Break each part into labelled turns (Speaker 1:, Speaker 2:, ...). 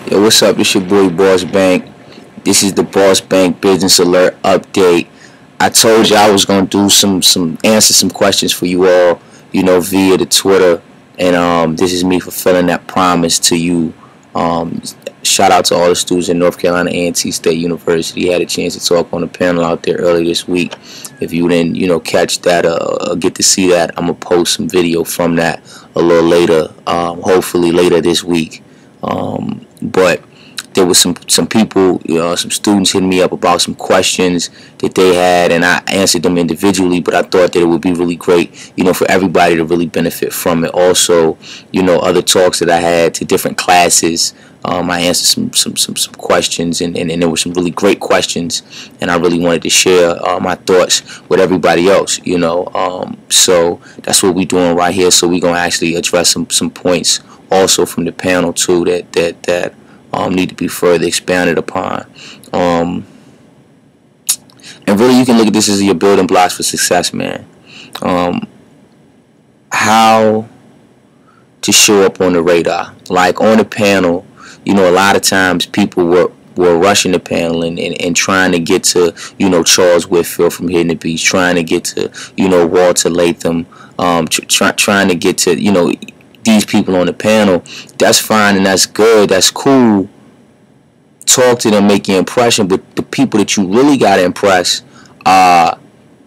Speaker 1: Yo, what's up? It's your boy Boss Bank. This is the Boss Bank Business Alert Update. I told you I was gonna do some answer some questions for you all, via the Twitter, and this is me fulfilling that promise to you. Shout out to all the students in North Carolina A&T State University. Had a chance to talk on the panel out there earlier this week. If you didn't, catch that or get to see that, I'm gonna post some video from that a little later, hopefully later this week. But there was some people, some students hitting me up about some questions that they had, and I answered them individually, but I thought that it would be really great, for everybody to really benefit from it. Also, other talks that I had to different classes, I answered some questions, and there were some really great questions, and I really wanted to share my thoughts with everybody else, so that's what we're doing right here. So we're going to actually address some points also from the panel too that need to be further expanded upon. And really, you can look at this as your building blocks for success, man. How to show up on the radar. Like on the panel, a lot of times people were rushing the panel and trying to get to, Charles Whitfield from Hidden the Beach, trying to get to, Walter Latham, trying to get to, these people on the panel. That's fine and that's good, that's cool. Talk to them, make your impression, but the people that you really got to impress are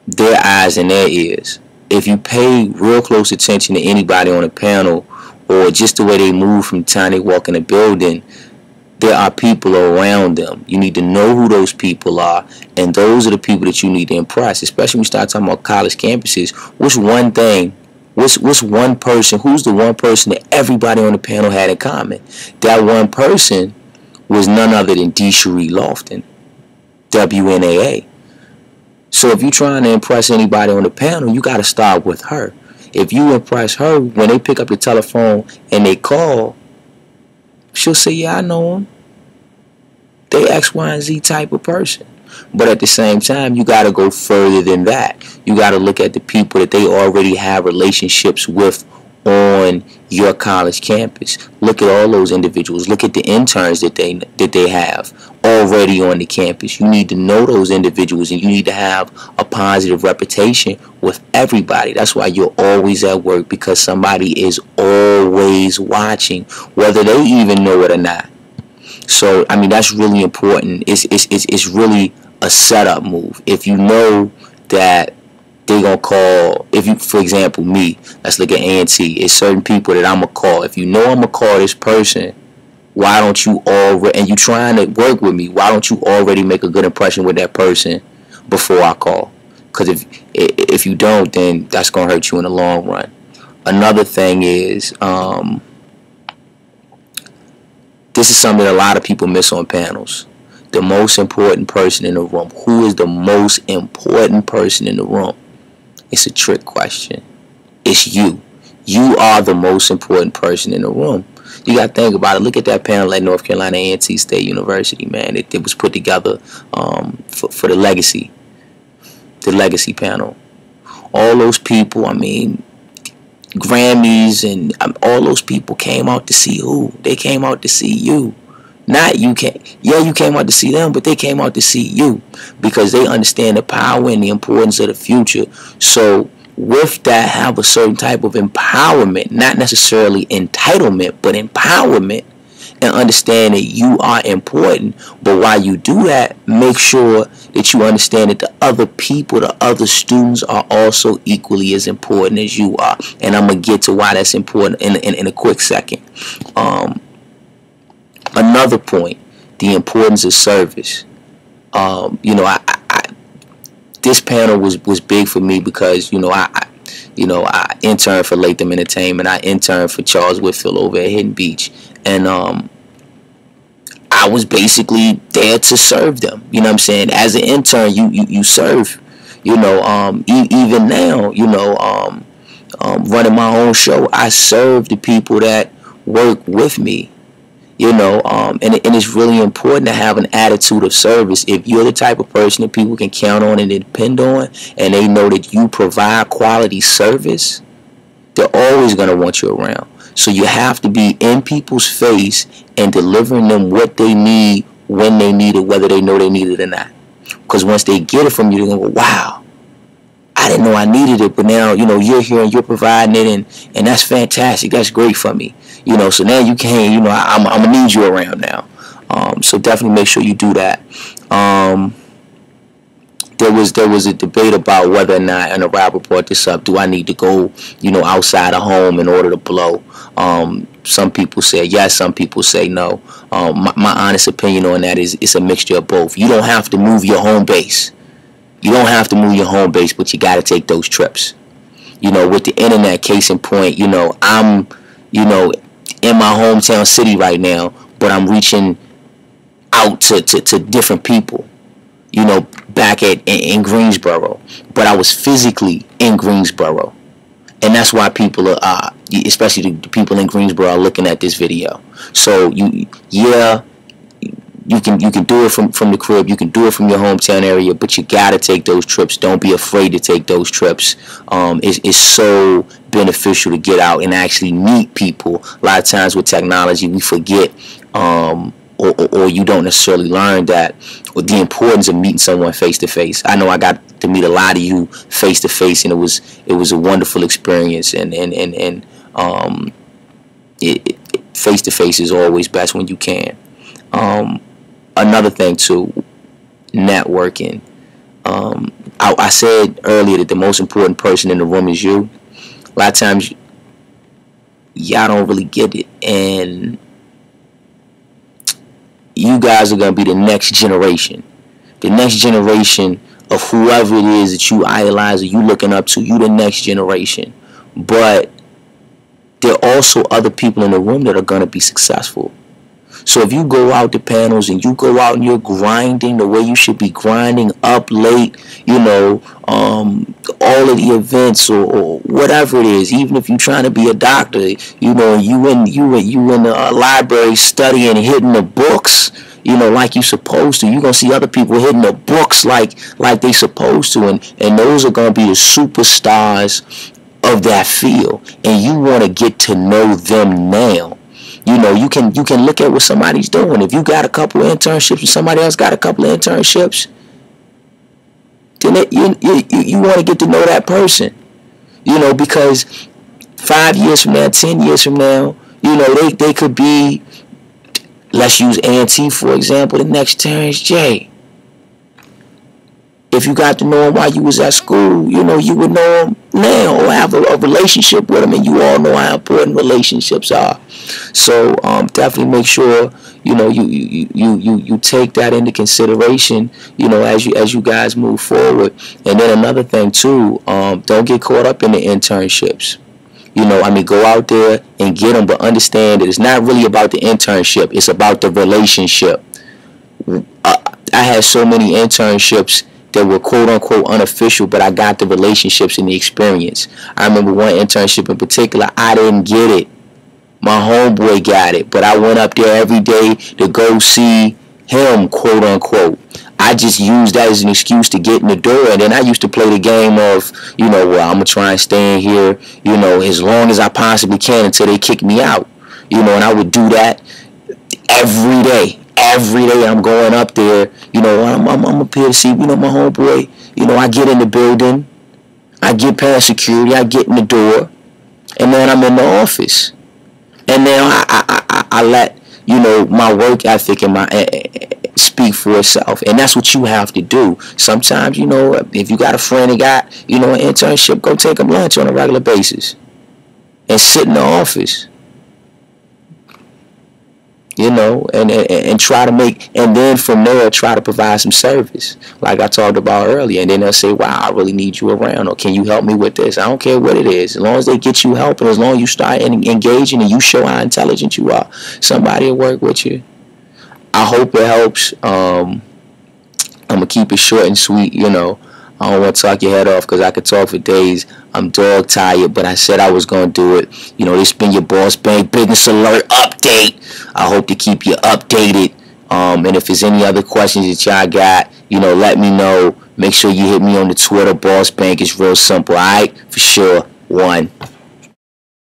Speaker 1: their eyes and their ears. If you pay real close attention to anybody on the panel, or just the way they move from the time they walk in the building, there are people around them. You need to know who those people are, and those are the people that you need to impress, especially when you start talking about college campuses. What's one thing? What's one person? Who's the one person that everybody on the panel had in common? That one person was none other than D. Cherie Lofton, WNAA. So if you're trying to impress anybody on the panel, you got to start with her. If you impress her, when they pick up the telephone and they call, she'll say, yeah, I know them. They X, Y, and Z type of person. But at the same time, you got to go further than that. You got to look at the people that they already have relationships with on your college campus. Look at all those individuals. Look at the interns that they have already on the campus. You need to know those individuals, and you need to have a positive reputation with everybody. That's why you're always at work, because somebody is always watching, whether they even know it or not. So, I mean, that's really important. It's really a setup move. If you know that they're going to call, if you, for example, me, let's look at A&T. It's certain people that I'm going to call. If you know I'm going to call this person, why don't you already, and you trying to work with me, why don't you already make a good impression with that person before I call? Because if you don't, then that's going to hurt you in the long run. Another thing is, this is something that a lot of people miss on panels. The most important person in the room. Who is the most important person in the room? It's a trick question. It's you. You are the most important person in the room. You got to think about it. Look at that panel at North Carolina A&T State University, man. It was put together for the legacy panel. All those people, I mean, Grammys and all those people came out to see who? They came out to see you. Not you came. Yeah, you came out to see them, but they came out to see you because they understand the power and the importance of the future. So with that, have a certain type of empowerment, not necessarily entitlement, but empowerment, and understand that you are important. But while you do that, make sure that you understand that the other people, the other students are also equally as important as you are. And I'm going to get to why that's important in a quick second. Another point, the importance of service. This panel was big for me because, I interned for Latham Entertainment. I interned for Charles Whitfield over at Hidden Beach. And I was basically there to serve them. You know what I'm saying? As an intern, you serve. Even now, running my own show, I serve the people that work with me. And it's really important to have an attitude of service. If you're the type of person that people can count on and depend on, and they know that you provide quality service, they're always going to want you around. So you have to be in people's face and delivering them what they need when they need it, whether they know they need it or not. Because once they get it from you, they're going to go, wow, I didn't know I needed it, but now, you know, you're here and you're providing it, and that's fantastic. That's great for me. You know, so now you can, you know, I'm going to need you around now. So definitely make sure you do that. There was a debate about whether or not, and a rapper brought this up, do I need to go, you know, outside of home in order to blow? Some people say yes, some people say no. My honest opinion on that is it's a mixture of both. You don't have to move your home base. You don't have to move your home base, but you got to take those trips. You know, with the internet, case in point, you know, I'm, you know, in my hometown city right now, but I'm reaching out to different people, you know, back in Greensboro. But I was physically in Greensboro. And that's why people are, especially the people in Greensboro, are looking at this video. So, you can do it from the crib, you can do it from your hometown area, but you gotta take those trips. Don't be afraid to take those trips. It's so beneficial to get out and actually meet people. A lot of times with technology, we forget, or you don't necessarily learn that, or the importance of meeting someone face to face. I know I got to meet a lot of you face to face, and it was a wonderful experience. And face to face is always best when you can. Another thing too, networking. I said earlier that the most important person in the room is you. A lot of times, y'all don't really get it, and you guys are going to be the next generation. The next generation of whoever it is that you idolize or you looking up to. You the next generation. But there are also other people in the room that are going to be successful. So if you go out to panels and you go out and you're grinding the way you should be grinding, up late, you know, all of the events or whatever it is, even if you're trying to be a doctor, you know, you in the library studying and hitting the books, you know, like you supposed to, you're going to see other people hitting the books like they supposed to, and those are going to be the superstars of that field, and you want to get to know them now. You know, you can look at what somebody's doing. If you got a couple of internships and somebody else got a couple of internships, then you want to get to know that person. You know, because 5 years from now, 10 years from now, you know, they could be, let's use A&T for example, the next Terrence J. If you got to know him while you was at school, you know, you would know him now or have a relationship with him, and you all know how important relationships are. So definitely make sure, you know, you take that into consideration, you know, as you guys move forward. And then another thing too, don't get caught up in the internships. You know, I mean, go out there and get them, but understand that it's not really about the internship. It's about the relationship. I had so many internships that were quote-unquote unofficial, but I got the relationships and the experience. I remember one internship in particular, I didn't get it. My homeboy got it, but I went up there every day to go see him, quote-unquote. I just used that as an excuse to get in the door, and then I used to play the game of, you know, well, I'm going to try and stay in here, you know, as long as I possibly can until they kick me out. You know, and I would do that every day. Every day I'm going up there, you know, I'm up here to see, you know, my homeboy. You know, I get in the building, I get past security, I get in the door, and then I'm in the office. And then I let, you know, my work ethic and my speak for itself. And that's what you have to do. Sometimes, you know, if you got a friend that got, you know, an internship, go take them lunch on a regular basis and sit in the office. You know, and try to make, and then from there try to provide some service like I talked about earlier. And then they'll say, wow, I really need you around, or can you help me with this? I don't care what it is, as long as they get you helping, as long as you start engaging and you show how intelligent you are, somebody will work with you. I hope it helps. I'm gonna keep it short and sweet. You know, I don't want to talk your head off because I could talk for days. I'm dog tired, but I said I was going to do it. You know, this been your Boss Bank Business Alert update. I hope to keep you updated. And if there's any other questions that y'all got, you know, let me know. Make sure you hit me on the Twitter. Boss Bank is real simple, all right? For sure. 1.